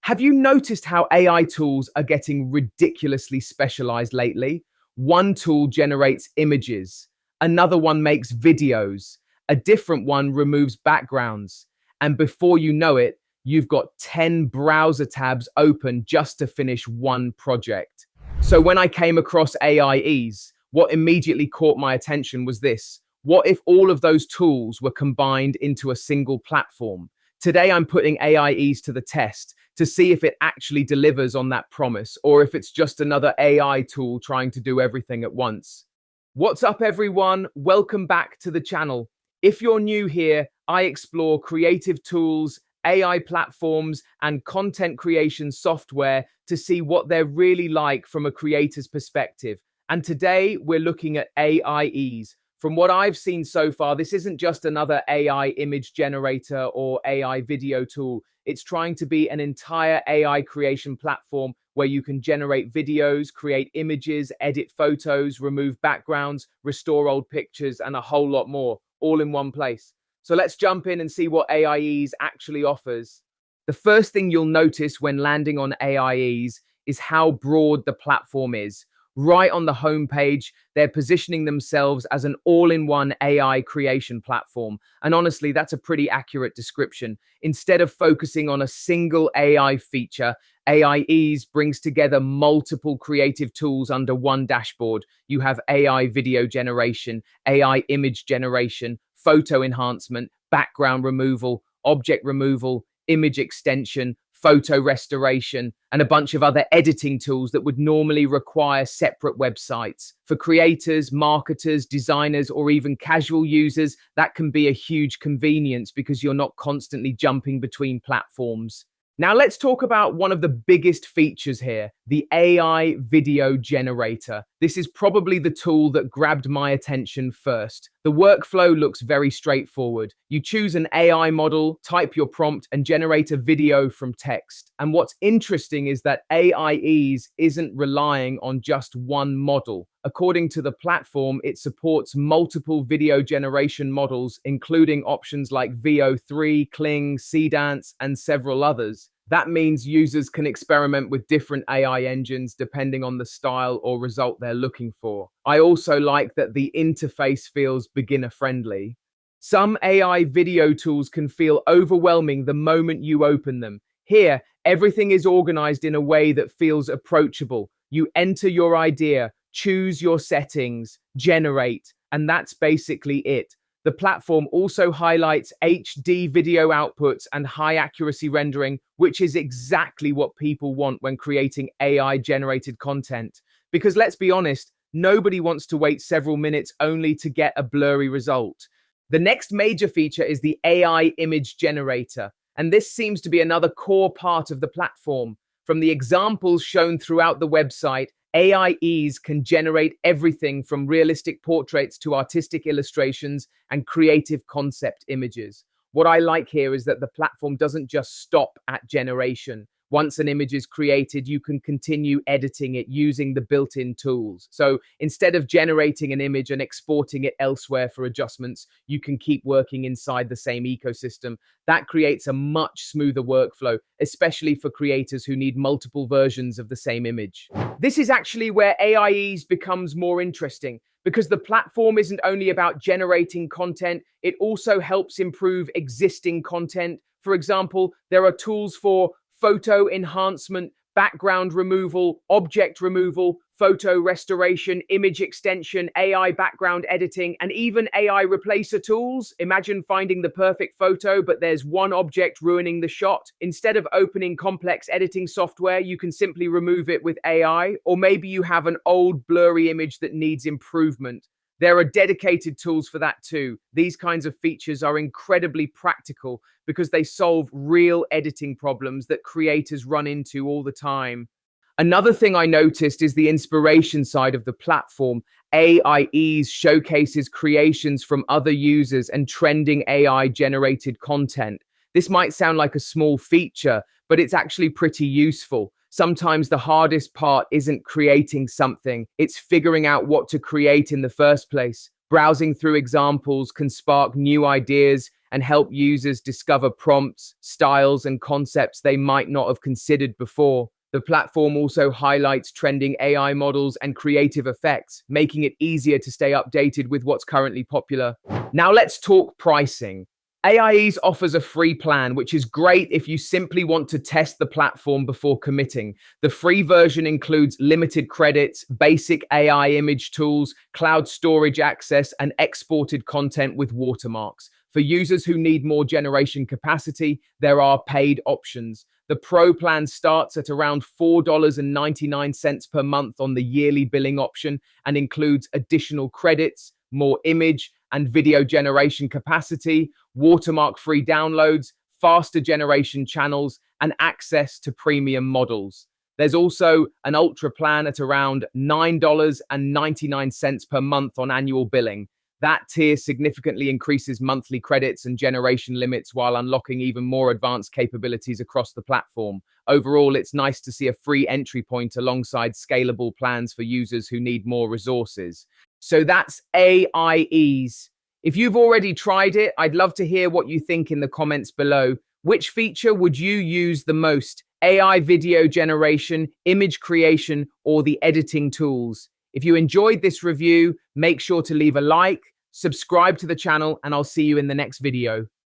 Have you noticed how AI tools are getting ridiculously specialized lately? One tool generates images, another one makes videos, a different one removes backgrounds, and before you know it, you've got 10 browser tabs open just to finish one project. So when I came across AIEs, what immediately caught my attention was this. What if all of those tools were combined into a single platform? Today, I'm putting AIEs to the test to see if it actually delivers on that promise or if it's just another AI tool trying to do everything at once. What's up, everyone? Welcome back to the channel. If you're new here, I explore creative tools, AI platforms, and content creation software to see what they're really like from a creator's perspective. And today, we're looking at AIEs. From what I've seen so far, this isn't just another AI image generator or AI video tool. It's trying to be an entire AI creation platform where you can generate videos, create images, edit photos, remove backgrounds, restore old pictures, and a whole lot more, all in one place. So let's jump in and see what AIEs actually offers. The first thing you'll notice when landing on AIEs is how broad the platform is. Right on the homepage, they're positioning themselves as an all-in-one AI creation platform. And honestly, that's a pretty accurate description. Instead of focusing on a single AI feature, AIEs brings together multiple creative tools under one dashboard. You have AI video generation, AI image generation, photo enhancement, background removal, object removal, image extension, photo restoration, and a bunch of other editing tools that would normally require separate websites. For creators, marketers, designers, or even casual users, that can be a huge convenience because you're not constantly jumping between platforms. Now let's talk about one of the biggest features here, the AI video generator. This is probably the tool that grabbed my attention first. The workflow looks very straightforward. You choose an AI model, type your prompt, and generate a video from text. And what's interesting is that AIEs isn't relying on just one model. According to the platform, it supports multiple video generation models, including options like VO3, Kling, Seedance, and several others. That means users can experiment with different AI engines depending on the style or result they're looking for. I also like that the interface feels beginner-friendly. Some AI video tools can feel overwhelming the moment you open them. Here, everything is organized in a way that feels approachable. You enter your idea, choose your settings, generate, and that's basically it. The platform also highlights HD video outputs and high accuracy rendering, which is exactly what people want when creating AI-generated content. Because let's be honest, nobody wants to wait several minutes only to get a blurry result. The next major feature is the AI image generator, and this seems to be another core part of the platform. From the examples shown throughout the website, AIEs can generate everything from realistic portraits to artistic illustrations and creative concept images. What I like here is that the platform doesn't just stop at generation. Once an image is created, you can continue editing it using the built-in tools. So instead of generating an image and exporting it elsewhere for adjustments, you can keep working inside the same ecosystem. That creates a much smoother workflow, especially for creators who need multiple versions of the same image. This is actually where AIEs becomes more interesting, because the platform isn't only about generating content, it also helps improve existing content. For example, there are tools for photo enhancement, background removal, object removal, photo restoration, image extension, AI background editing, and even AI replacer tools. Imagine finding the perfect photo, but there's one object ruining the shot. Instead of opening complex editing software, you can simply remove it with AI, or maybe you have an old blurry image that needs improvement. There are dedicated tools for that too. These kinds of features are incredibly practical because they solve real editing problems that creators run into all the time. Another thing I noticed is the inspiration side of the platform. AIEs showcases creations from other users and trending AI-generated content. This might sound like a small feature, but it's actually pretty useful. Sometimes the hardest part isn't creating something, it's figuring out what to create in the first place. Browsing through examples can spark new ideas, and help users discover prompts, styles, and concepts they might not have considered before. The platform also highlights trending AI models and creative effects, making it easier to stay updated with what's currently popular. Now let's talk pricing. AIES offers a free plan, which is great if you simply want to test the platform before committing. The free version includes limited credits, basic AI image tools, cloud storage access, and exported content with watermarks. For users who need more generation capacity, there are paid options. The Pro plan starts at around $4.99 per month on the yearly billing option and includes additional credits, more image and video generation capacity, watermark-free downloads, faster generation channels, and access to premium models. There's also an Ultra plan at around $9.99 per month on annual billing. That tier significantly increases monthly credits and generation limits while unlocking even more advanced capabilities across the platform. Overall, it's nice to see a free entry point alongside scalable plans for users who need more resources. So that's AIEs. If you've already tried it, I'd love to hear what you think in the comments below. Which feature would you use the most? AI video generation, image creation, or the editing tools? If you enjoyed this review, make sure to leave a like, subscribe to the channel, and I'll see you in the next video.